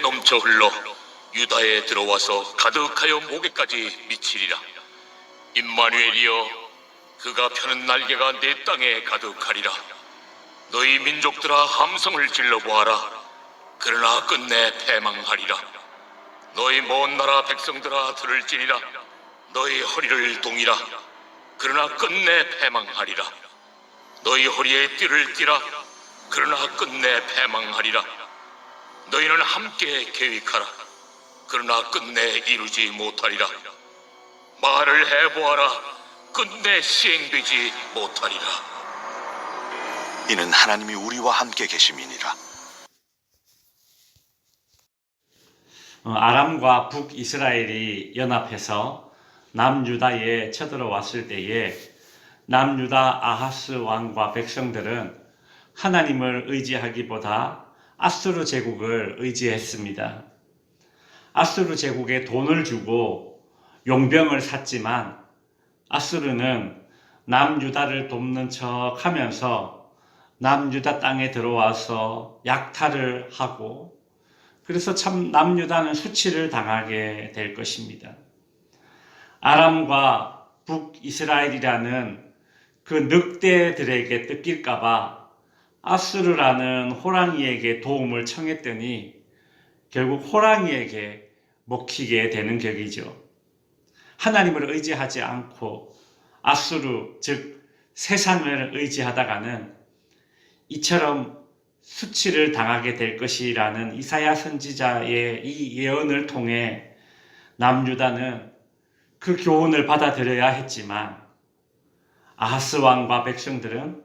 넘쳐 흘러 유다에 들어와서 가득하여 목에까지 미치리라. 임마누엘이여, 그가 펴는 날개가 내 땅에 가득하리라. 너희 민족들아, 함성을 질러보아라. 그러나 끝내 패망하리라. 너희 먼 나라 백성들아, 들을지니라. 너희 허리를 동이라. 그러나 끝내 패망하리라. 너희 허리에 띠를 띠라. 그러나 끝내 패망하리라. 너희는 함께 계획하라. 그러나 끝내 이루지 못하리라. 말을 해보아라. 끝내 시행되지 못하리라. 이는 하나님이 우리와 함께 계심이니라. 아람과 북이스라엘이 연합해서 남유다에 쳐들어왔을 때에 남유다 아하스 왕과 백성들은 하나님을 의지하기보다 아수르 제국을 의지했습니다. 아수르 제국에 돈을 주고 용병을 샀지만 아수르는 남유다를 돕는 척 하면서 남유다 땅에 들어와서 약탈을 하고, 그래서 참 남유다는 수치를 당하게 될 것입니다. 아람과 북이스라엘이라는 그 늑대들에게 뜯길까봐 아수르라는 호랑이에게 도움을 청했더니 결국 호랑이에게 먹히게 되는 격이죠. 하나님을 의지하지 않고 아수르, 즉 세상을 의지하다가는 이처럼 수치를 당하게 될 것이라는 이사야 선지자의 이 예언을 통해 남유다는 그 교훈을 받아들여야 했지만 아하스 왕과 백성들은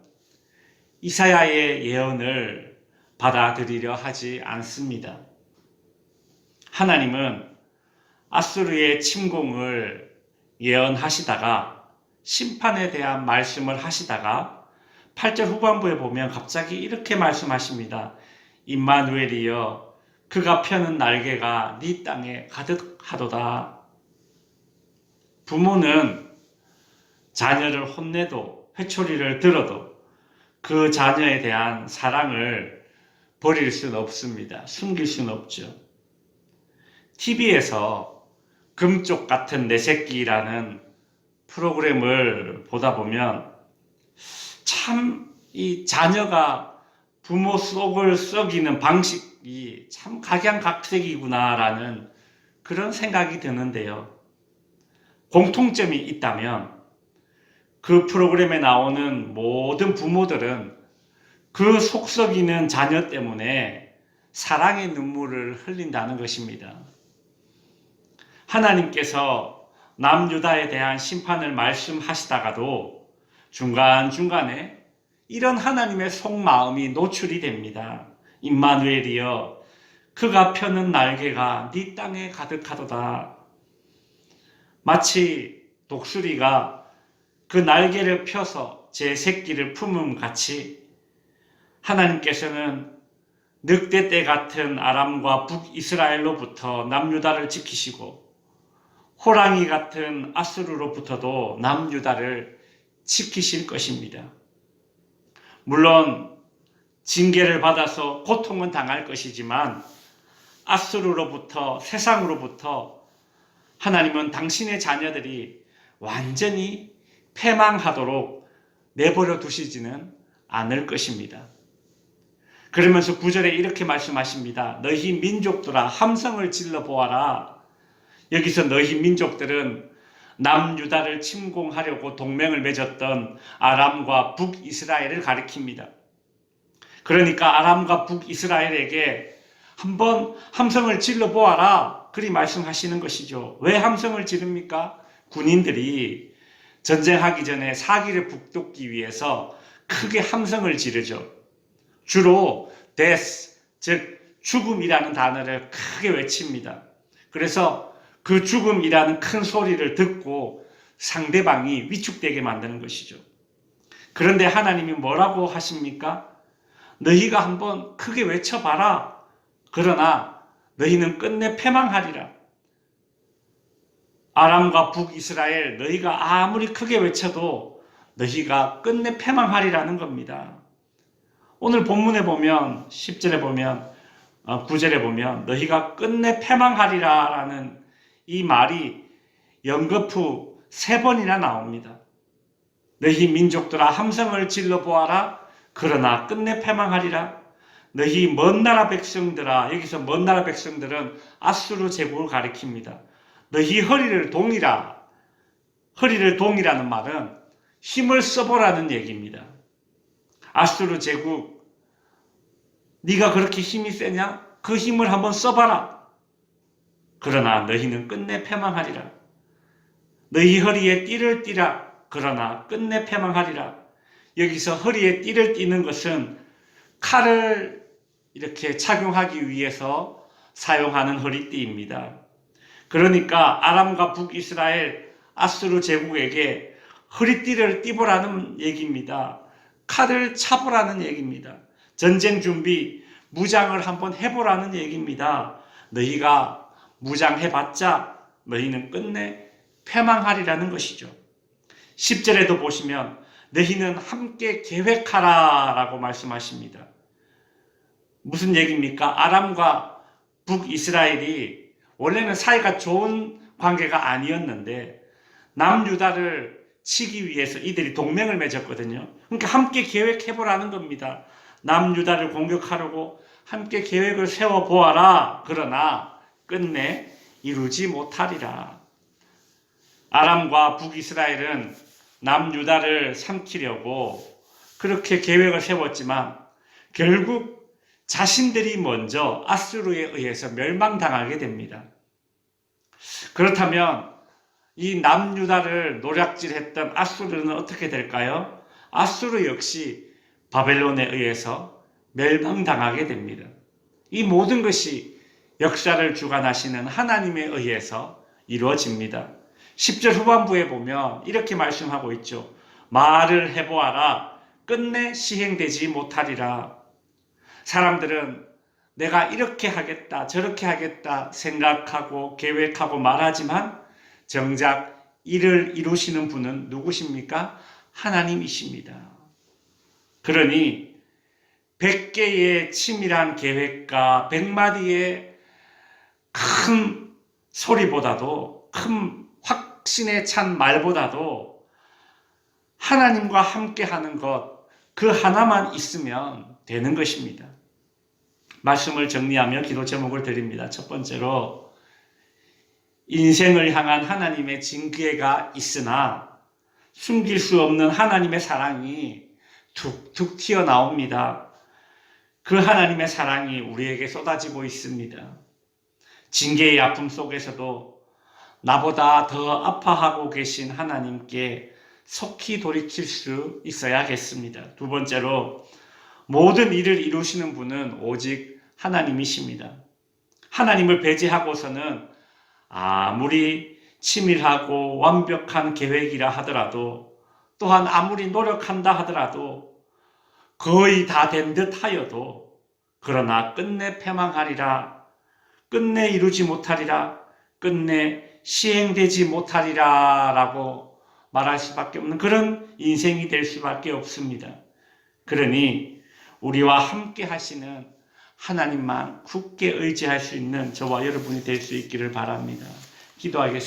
이사야의 예언을 받아들이려 하지 않습니다. 하나님은 아수르의 침공을 예언하시다가 심판에 대한 말씀을 하시다가 8절 후반부에 보면 갑자기 이렇게 말씀하십니다. 임마누엘이여, 그가 펴는 날개가 네 땅에 가득하도다. 부모는 자녀를 혼내도 회초리를 들어도 그 자녀에 대한 사랑을 버릴 수는 없습니다. 숨길 수는 없죠. TV에서 금쪽 같은 내 새끼라는 프로그램을 보다 보면 참 이 자녀가 부모 속을 썩이는 방식이 참 각양각색이구나라는 그런 생각이 드는데요. 공통점이 있다면 그 프로그램에 나오는 모든 부모들은 그 속썩이는 자녀 때문에 사랑의 눈물을 흘린다는 것입니다. 하나님께서 남유다에 대한 심판을 말씀하시다가도 중간중간에 이런 하나님의 속마음이 노출이 됩니다. 임마누엘이여, 그가 펴는 날개가 네 땅에 가득하도다. 마치 독수리가 그 날개를 펴서 제 새끼를 품음 같이 하나님께서는 늑대떼 같은 아람과 북이스라엘로부터 남유다를 지키시고 호랑이 같은 아수르로부터도 남유다를 지키실 것입니다. 물론 징계를 받아서 고통은 당할 것이지만 아수르로부터, 세상으로부터 하나님은 당신의 자녀들이 완전히 패망하도록 내버려 두시지는 않을 것입니다. 그러면서 9절에 이렇게 말씀하십니다. 너희 민족들아, 함성을 질러 보아라. 여기서 너희 민족들은 남유다를 침공하려고 동맹을 맺었던 아람과 북이스라엘을 가리킵니다. 그러니까 아람과 북이스라엘에게 한번 함성을 질러 보아라, 그리 말씀하시는 것이죠. 왜 함성을 지릅니까? 군인들이 전쟁하기 전에 사기를 북돋기 위해서 크게 함성을 지르죠. 주로 death, 즉 죽음이라는 단어를 크게 외칩니다. 그래서 그 죽음이라는 큰 소리를 듣고 상대방이 위축되게 만드는 것이죠. 그런데 하나님이 뭐라고 하십니까? 너희가 한번 크게 외쳐봐라. 그러나 너희는 끝내 패망하리라. 아람과 북이스라엘, 너희가 아무리 크게 외쳐도 너희가 끝내 패망하리라는 겁니다. 오늘 본문에 보면 10절에 보면 9절에 보면 너희가 끝내 패망하리라 라는 이 말이 연거푸 3번이나 나옵니다. 너희 민족들아 함성을 질러 보아라. 그러나 끝내 패망하리라. 너희 먼 나라 백성들아, 여기서 먼 나라 백성들은 아수르 제국을 가리킵니다. 너희 허리를 동이라. 허리를 동이라는 말은 힘을 써보라는 얘기입니다. 아수르 제국, 네가 그렇게 힘이 세냐? 그 힘을 한번 써봐라. 그러나 너희는 끝내 패망하리라. 너희 허리에 띠를 띠라. 그러나 끝내 패망하리라. 여기서 허리에 띠를 띠는 것은 칼을 이렇게 착용하기 위해서 사용하는 허리띠입니다. 그러니까 아람과 북이스라엘 아수르 제국에게 허리띠를 띠보라는 얘기입니다. 칼을 차보라는 얘기입니다. 전쟁 준비, 무장을 한번 해보라는 얘기입니다. 너희가 무장해봤자 너희는 끝내 패망하리라는 것이죠. 10절에도 보시면 너희는 함께 계획하라 라고 말씀하십니다. 무슨 얘기입니까? 아람과 북이스라엘이 원래는 사이가 좋은 관계가 아니었는데 남유다를 치기 위해서 이들이 동맹을 맺었거든요. 그러니까 함께 계획해보라는 겁니다. 남유다를 공격하려고 함께 계획을 세워보아라. 그러나 끝내 이루지 못하리라. 아람과 북이스라엘은 남유다를 삼키려고 그렇게 계획을 세웠지만 결국 자신들이 먼저 아수르에 의해서 멸망당하게 됩니다. 그렇다면 이 남유다를 노략질했던 아수르는 어떻게 될까요? 아수르 역시 바벨론에 의해서 멸망당하게 됩니다. 이 모든 것이 역사를 주관하시는 하나님에 의해서 이루어집니다. 10절 후반부에 보면 이렇게 말씀하고 있죠. 말을 해보아라. 끝내 시행되지 못하리라. 사람들은 내가 이렇게 하겠다, 저렇게 하겠다 생각하고 계획하고 말하지만 정작 이를 이루시는 분은 누구십니까? 하나님이십니다. 그러니 100개의 치밀한 계획과 100마디의 큰 소리보다도 큰 확신에 찬 말보다도 하나님과 함께하는 것, 그 하나만 있으면 되는 것입니다. 말씀을 정리하며 기도 제목을 드립니다. 첫 번째로 인생을 향한 하나님의 징계가 있으나 숨길 수 없는 하나님의 사랑이 툭툭 튀어나옵니다. 그 하나님의 사랑이 우리에게 쏟아지고 있습니다. 징계의 아픔 속에서도 나보다 더 아파하고 계신 하나님께 속히 돌이킬 수 있어야겠습니다. 두 번째로 모든 일을 이루시는 분은 오직 하나님이십니다. 하나님을 배제하고서는 아무리 치밀하고 완벽한 계획이라 하더라도 또한 아무리 노력한다 하더라도 거의 다 된 듯 하여도 그러나 끝내 패망하리라, 끝내 이루지 못하리라, 끝내 시행되지 못하리라 라고 말할 수밖에 없는 그런 인생이 될 수밖에 없습니다. 그러니 우리와 함께 하시는 하나님만 굳게 의지할 수 있는 저와 여러분이 될 수 있기를 바랍니다. 기도하겠습니다.